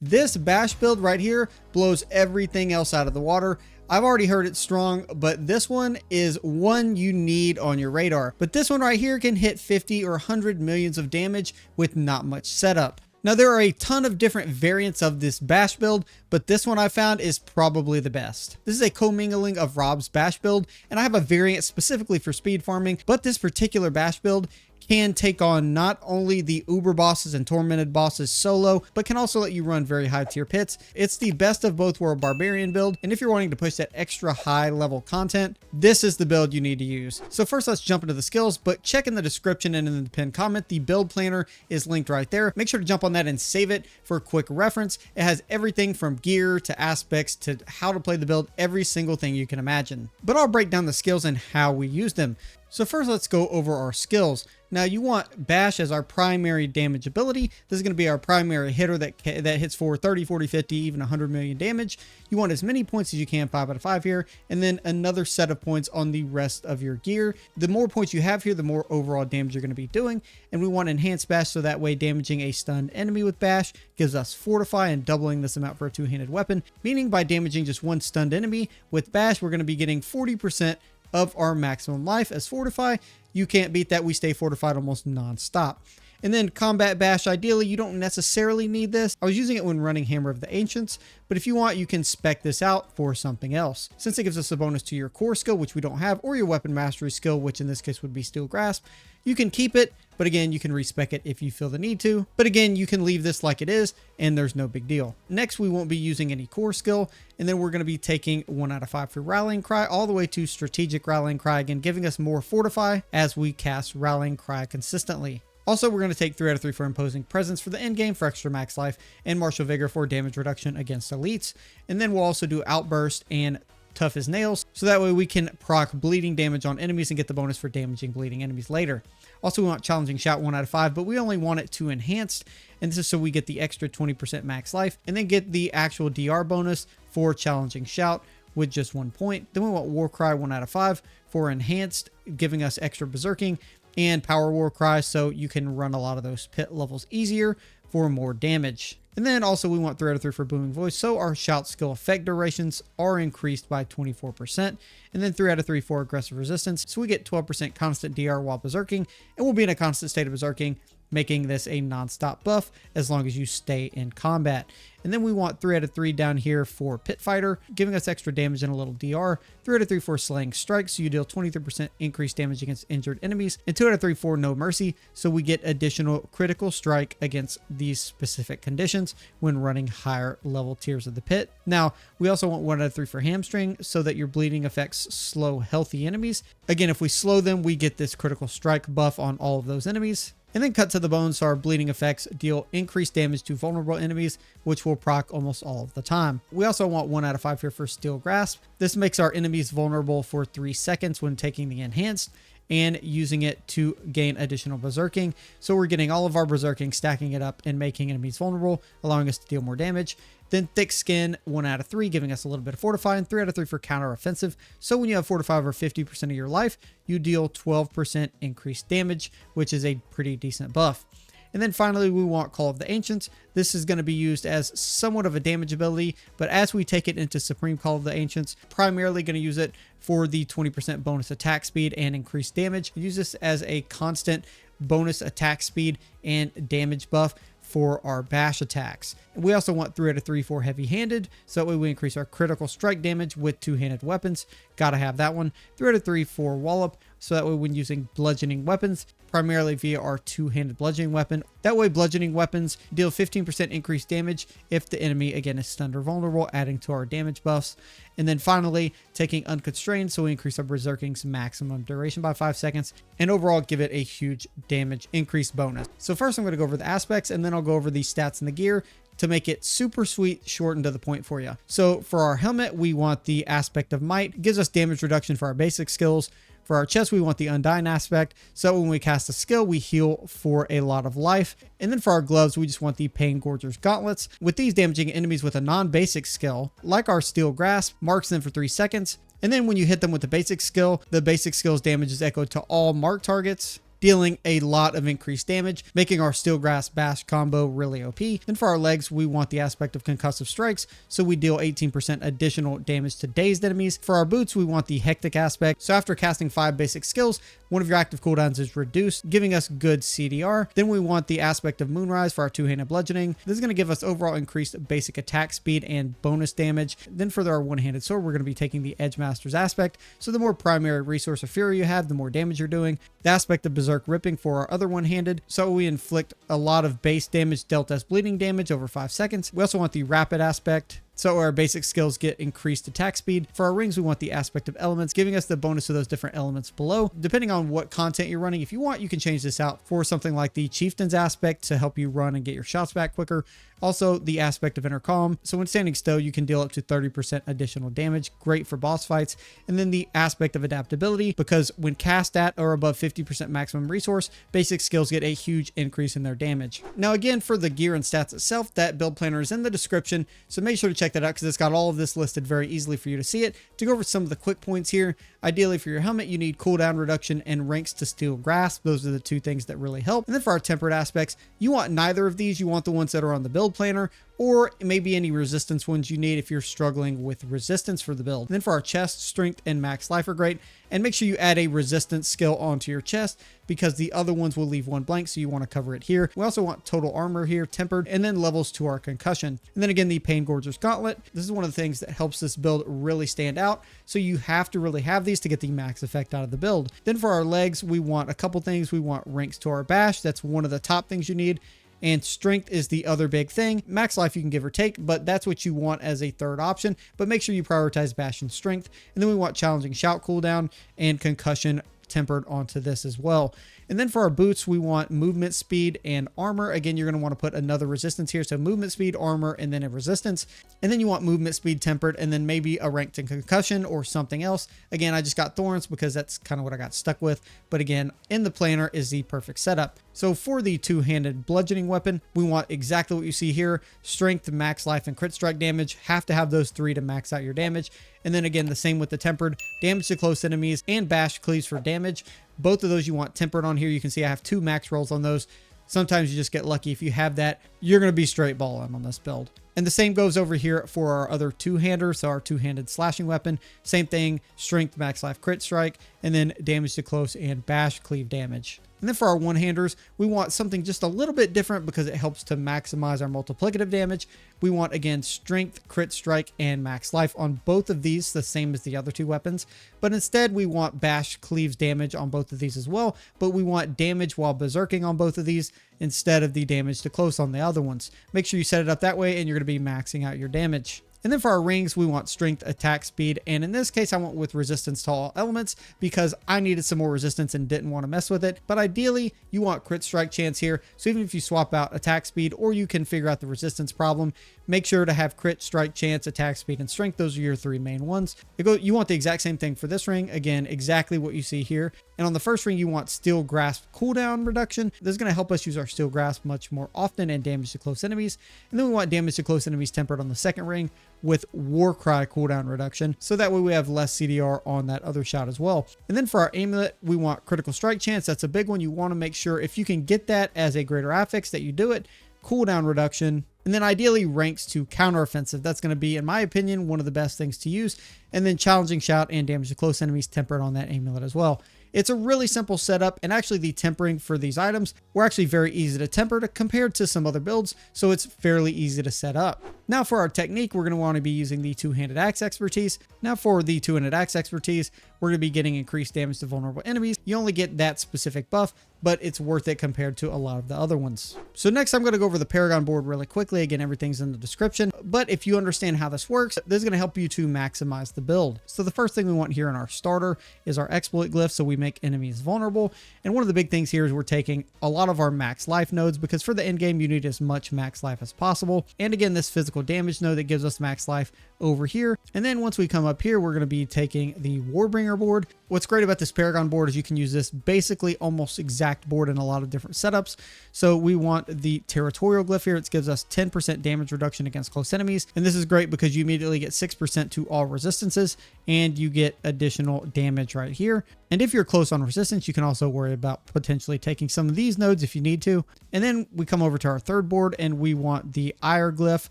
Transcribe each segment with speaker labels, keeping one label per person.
Speaker 1: This bash build right here blows everything else out of the water. I've already heard it's strong, but this one is one you need on your radar. But this one right here can hit 50 or 100 millions of damage with not much setup. Now there are a ton of different variants of this bash build, but this one I found is probably the best. This is a commingling of Rob's bash build, and I have a variant specifically for speed farming, but this particular bash build can take on not only the uber bosses and tormented bosses solo, but can also let you run very high tier pits. It's the best of both world barbarian build, and if you're wanting to push that extra high level content, this is the build you need to use. So first let's jump into the skills, but check in the description and in the pinned comment, the build planner is linked right there. Make sure to jump on that and save it for quick reference. It has everything from gear to aspects to how to play the build, every single thing you can imagine. But I'll break down the skills and how we use them. So first let's go over our skills. Now you want Bash as our primary damage ability. This is going to be our primary hitter that hits for 30, 40, 50, even 100 million damage. You want as many points as you can, 5 out of 5 here, and then another set of points on the rest of your gear. The more points you have here, the more overall damage you're going to be doing. And we want Enhanced Bash, so that way damaging a stunned enemy with Bash gives us Fortify and doubling this amount for a two-handed weapon, meaning by damaging just one stunned enemy with Bash, we're going to be getting 40% of our maximum life as Fortify. You can't beat that. We stay fortified almost non-stop. And then Combat Bash, ideally you don't necessarily need this. I was using it when running Hammer of the Ancients, but if you want, you can spec this out for something else. Since it gives us a bonus to your core skill, which we don't have, or your weapon mastery skill, which in this case would be Steel Grasp, you can keep it, but again, you can respec it if you feel the need to. But again, you can leave this like it is, and there's no big deal. Next, we won't be using any core skill, and then we're going to be taking 1 out of 5 for Rallying Cry, all the way to Strategic Rallying Cry, again, giving us more Fortify as we cast Rallying Cry consistently. Also, we're going to take 3 out of 3 for Imposing Presence for the endgame for extra max life, and Martial Vigor for damage reduction against elites. And then we'll also do Outburst and Tough as Nails, so that way we can proc bleeding damage on enemies and get the bonus for damaging bleeding enemies later. Also, we want Challenging Shout 1 out of 5, but we only want it to Enhanced, and this is so we get the extra 20% max life, and then get the actual DR bonus for Challenging Shout with just 1 point. Then we want War Cry 1 out of 5 for Enhanced, giving us extra Berserking, and Power War Cry, so you can run a lot of those pit levels easier for more damage. And then also we want 3 out of 3 for Booming Voice, so our shout skill effect durations are increased by 24%. And then 3 out of 3 for Aggressive Resistance, so we get 12% constant DR while berserking, and we'll be in a constant state of berserking, making this a non-stop buff as long as you stay in combat. And then we want 3 out of 3 down here for Pit Fighter, giving us extra damage and a little DR. 3 out of 3 for Slaying Strike, so you deal 23% increased damage against injured enemies. And 2 out of 3 for No Mercy, so we get additional critical strike against these specific conditions when running higher level tiers of the pit. Now, we also want 1 out of 3 for Hamstring, so that your bleeding effects slow healthy enemies. Again, if we slow them, we get this critical strike buff on all of those enemies. And then Cut to the Bone, so our bleeding effects deal increased damage to vulnerable enemies, which will proc almost all of the time. We also want 1 out of 5 here for Steel Grasp. This makes our enemies vulnerable for 3 seconds when taking the Enhanced, and using it to gain additional berserking. So we're getting all of our berserking, stacking it up, and making enemies vulnerable, allowing us to deal more damage. Then Thick Skin, 1 out of 3, giving us a little bit of Fortify, and 3 out of 3 for Counter Offensive. So when you have Fortify over 50% of your life, you deal 12% increased damage, which is a pretty decent buff. And then finally, we want Call of the Ancients. This is going to be used as somewhat of a damage ability, but as we take it into Supreme Call of the Ancients, primarily going to use it for the 20% bonus attack speed and increased damage. Use this as a constant bonus attack speed and damage buff for our bash attacks. We also want 3 out of 3 for Heavy-Handed, so that way we increase our critical strike damage with two-handed weapons. Gotta have that one. 3 out of 3 for Wallop, so that way when using bludgeoning weapons, primarily via our two-handed bludgeoning weapon. That way bludgeoning weapons deal 15% increased damage if the enemy again is stunned or vulnerable, adding to our damage buffs. And then finally, taking Unconstrained, so we increase our Berserking's maximum duration by 5 seconds, and overall give it a huge damage increase bonus. So first I'm going to go over the aspects, and then I'll go over the stats and the gear to make it super sweet, short, and to the point for you. So for our helmet, we want the Aspect of Might. It gives us damage reduction for our basic skills. For our chest, we want the Undying aspect, so when we cast a skill, we heal for a lot of life. And then for our gloves, we just want the Pain Gorger's Gauntlets. With these, damaging enemies with a non-basic skill, like our Steel Grasp, marks them for 3 seconds. And then when you hit them with the basic skill's damage is echoed to all marked targets, dealing a lot of increased damage, making our Steel Grasp Bash combo really OP. Then for our legs, we want the aspect of concussive strikes, so we deal 18% additional damage to dazed enemies. For our boots, we want the hectic aspect, so after casting 5 basic skills, one of your active cooldowns is reduced, giving us good CDR. Then we want the aspect of Moonrise for our two-handed bludgeoning. This is going to give us overall increased basic attack speed and bonus damage. Then for our one-handed sword, we're going to be taking the Edge Master's aspect, so the more primary resource of fury you have, the more damage you're doing. The aspect of Berserk Ripping for our other one-handed, so we inflict a lot of base damage dealt as bleeding damage over 5 seconds. We also want the rapid aspect, so our basic skills get increased attack speed. For our rings, we want the aspect of elements, giving us the bonus of those different elements below. Depending on what content you're running, if you want, you can change this out for something like the Chieftain's aspect to help you run and get your shots back quicker. Also, the aspect of Inner Calm, so when standing still, you can deal up to 30% additional damage. Great for boss fights. And then the aspect of adaptability, because when cast at or above 50% maximum resource, basic skills get a huge increase in their damage. Now again, for the gear and stats itself, that build planner is in the description, so make sure to check that out because it's got all of this listed very easily for you to see it. To go over some of the quick points here, ideally for your helmet, you need cooldown reduction and ranks to Steel Grasp. Those are the two things that really help. And then for our tempered aspects, you want neither of these. You want the ones that are on the build planner, or maybe any resistance ones you need if you're struggling with resistance for the build. And then for our chest, strength and max life are great. And make sure you add a resistance skill onto your chest because the other ones will leave one blank, so you want to cover it here. We also want total armor here, tempered, and then levels to our concussion. And then again, the Pain Gorger's Gauntlet. This is one of the things that helps this build really stand out, so you have to really have these to get the max effect out of the build. Then for our legs, we want a couple things. We want ranks to our bash. That's one of the top things you need. And strength is the other big thing. Max life you can give or take, but that's what you want as a third option. But make sure you prioritize bash and strength. And then we want challenging shout cooldown and concussion tempered onto this as well. And then for our boots, we want movement speed and armor. Again, you're going to want to put another resistance here. So movement speed, armor, and then a resistance. And then you want movement speed tempered, and then maybe a ranked in concussion or something else. Again, I just got thorns because that's kind of what I got stuck with. But again, in the planner is the perfect setup. So for the two-handed bludgeoning weapon, we want exactly what you see here. Strength, max life, and crit strike damage. Have to have those 3 to max out your damage. And then again, the same with the tempered. Damage to close enemies and bash cleaves for damage. Both of those you want tempered on here. You can see I have 2 max rolls on those. Sometimes you just get lucky. If you have that, you're going to be straight balling on this build. And the same goes over here for our other two-hander, so our two-handed slashing weapon. Same thing, strength, max life, crit strike, and then damage to close and bash cleave damage. And then for our one-handers, we want something just a little bit different because it helps to maximize our multiplicative damage. We want, again, strength, crit strike, and max life on both of these, the same as the other 2 weapons. But instead, we want bash cleaves damage on both of these as well, but we want damage while berserking on both of these instead of the damage to close on the other ones. Make sure you set it up that way and you're going to be maxing out your damage. And then for our rings, we want strength, attack speed, and in this case I went with resistance to all elements because I needed some more resistance and didn't want to mess with it. But ideally you want crit strike chance here, so even if you swap out attack speed or you can figure out the resistance problem, make sure to have crit strike chance, attack speed, and strength. Those are your 3 main ones. You want the exact same thing for this ring. Again, exactly what you see here. And on the first ring, you want Steel Grasp cooldown reduction. This is going to help us use our Steel Grasp much more often and damage to close enemies. And then we want damage to close enemies tempered on the second ring with Warcry cooldown reduction. So that way we have less CDR on that other shot as well. And then for our amulet, we want critical strike chance. That's a big one. You want to make sure if you can get that as a greater affix that you do it. Cooldown reduction. And then ideally ranks to counteroffensive. That's going to be, in my opinion, one of the best things to use. And then challenging shout and damage to close enemies tempered on that amulet as well. It's a really simple setup, and actually the tempering for these items were actually very easy to temper compared to some other builds, so it's fairly easy to set up. Now for our technique, we're going to want to be using the two-handed axe expertise. Now for the two-handed axe expertise, we're going to be getting increased damage to vulnerable enemies. You only get that specific buff, but it's worth it compared to a lot of the other ones. So next I'm going to go over the Paragon board really quickly. Again, everything's in the description, but if you understand how this works, this is going to help you to maximize the build. So the first thing we want here in our starter is our exploit glyph, so we make enemies vulnerable. And one of the big things here is we're taking a lot of our max life nodes, because for the end game you need as much max life as possible. And again, this physical damage node that gives us max life over here. And then once we come up here, we're going to be taking the Warbringer board. What's great about this Paragon board is you can use this basically almost exact board in a lot of different setups. So we want the territorial glyph here. It gives us 10% damage reduction against close enemies. And this is great because you immediately get 6% to all resistances and you get additional damage right here. And if you're close on resistance, you can also worry about potentially taking some of these nodes if you need to. And then we come over to our third board and we want the Ire Glyph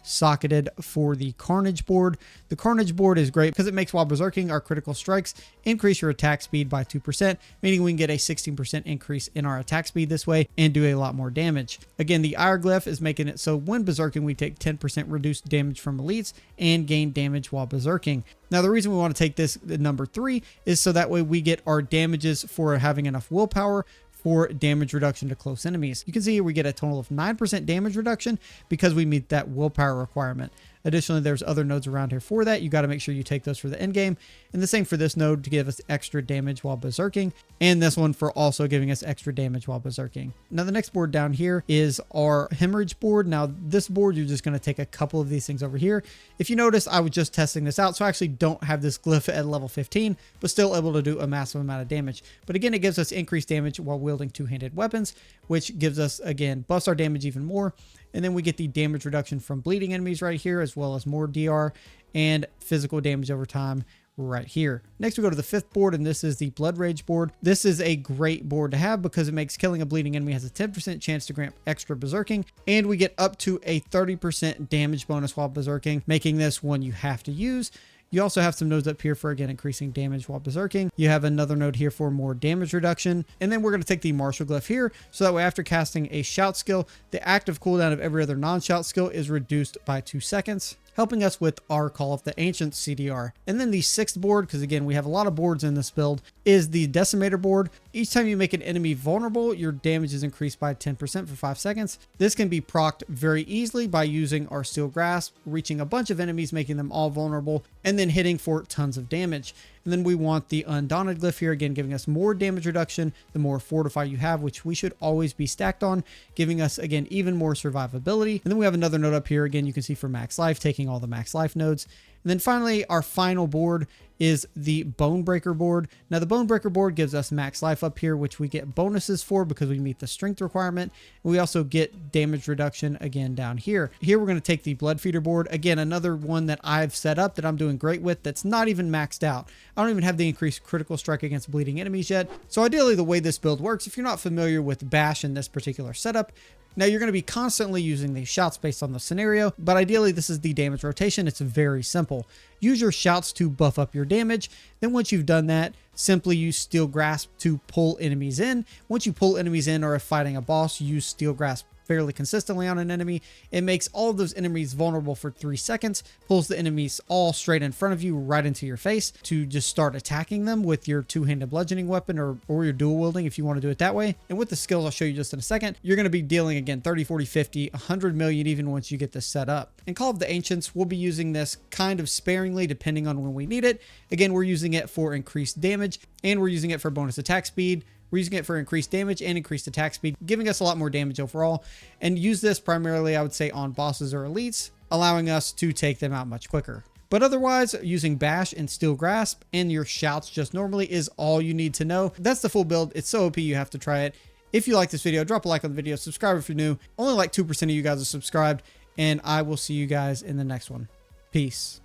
Speaker 1: socketed for the Carnage board. The Carnage board is great because it makes while berserking our critical strikes increase your attack speed by 2%, meaning we can get a 16% increase in our attack speed this way and do a lot more damage. Again, the Ire Glyph is making it so when berserking, we take 10% reduced damage from elites and gain damage while berserking. Now, the reason we want to take this number 3 is so that way we get our damages for having enough willpower for damage reduction to close enemies. You can see here we get a total of 9% damage reduction because we meet that willpower requirement. Additionally, there's other nodes around here for that. You got to make sure you take those for the end game. And the same for this node to give us extra damage while berserking. And this one for also giving us extra damage while berserking. Now, the next board down here is our hemorrhage board. Now, this board, you're just going to take a couple of these things over here. If you notice, I was just testing this out. So I actually don't have this glyph at level 15, but still able to do a massive amount of damage. But again, it gives us increased damage while wielding two-handed weapons, which gives us, again, buffs our damage even more. And then we get the damage reduction from bleeding enemies right here, as well as more DR and physical damage over time right here. Next, we go to the 5th board, and this is the Blood Rage board. This is a great board to have because it makes killing a bleeding enemy has a 10% chance to grant extra berserking, and we get up to a 30% damage bonus while berserking, making this one you have to use. You also have some nodes up here for, again, increasing damage while berserking. You have another node here for more damage reduction. And then we're going to take the Martial Glyph here. So that way, after casting a shout skill, the active cooldown of every other non-shout skill is reduced by 2 seconds, helping us with our Call of the Ancients CDR. And then the 6th board, because again, we have a lot of boards in this build, is the Decimator board. Each time you make an enemy vulnerable, your damage is increased by 10% for 5 seconds. This can be procced very easily by using our Steel Grasp, reaching a bunch of enemies, making them all vulnerable, and then hitting for tons of damage. And then we want the Undaunted Glyph here, again, giving us more damage reduction the more Fortify you have, which we should always be stacked on, giving us, again, even more survivability. And then we have another node up here, again, you can see for max life, taking all the max life nodes. And then finally, our final board is the Bonebreaker board. Now, the Bonebreaker board gives us max life up here, which we get bonuses for because we meet the strength requirement. And we also get damage reduction again down here. Here, we're going to take the Blood Feeder board. Again, another one that I've set up that I'm doing great with that's not even maxed out. I don't even have the increased critical strike against bleeding enemies yet. So ideally, the way this build works, if you're not familiar with Bash in this particular setup, now you're going to be constantly using these shouts based on the scenario, but ideally this is the damage rotation. It's very simple. Use your shouts to buff up your damage. Then once you've done that, simply use Steel Grasp to pull enemies in. Once you pull enemies in or if fighting a boss, use Steel Grasp fairly consistently on an enemy. It makes all of those enemies vulnerable for 3 seconds, pulls the enemies all straight in front of you, right into your face to just start attacking them with your two-handed bludgeoning weapon or your dual wielding if you want to do it that way. And with the skills I'll show you just in a second, you're going to be dealing again 30, 40, 50, 100 million even once you get this set up. In Call of the Ancients, we'll be using this kind of sparingly depending on when we need it. Again, we're using it for increased damage and we're using it for bonus attack speed. We're using it for increased damage and increased attack speed, giving us a lot more damage overall. And use this primarily, I would say, on bosses or elites, allowing us to take them out much quicker. But otherwise, using Bash and Steel Grasp and your shouts just normally is all you need to know. That's the full build. It's so OP, you have to try it. If you like this video, drop a like on the video, subscribe if you're new. Only like 2% of you guys are subscribed, and I will see you guys in the next one. Peace.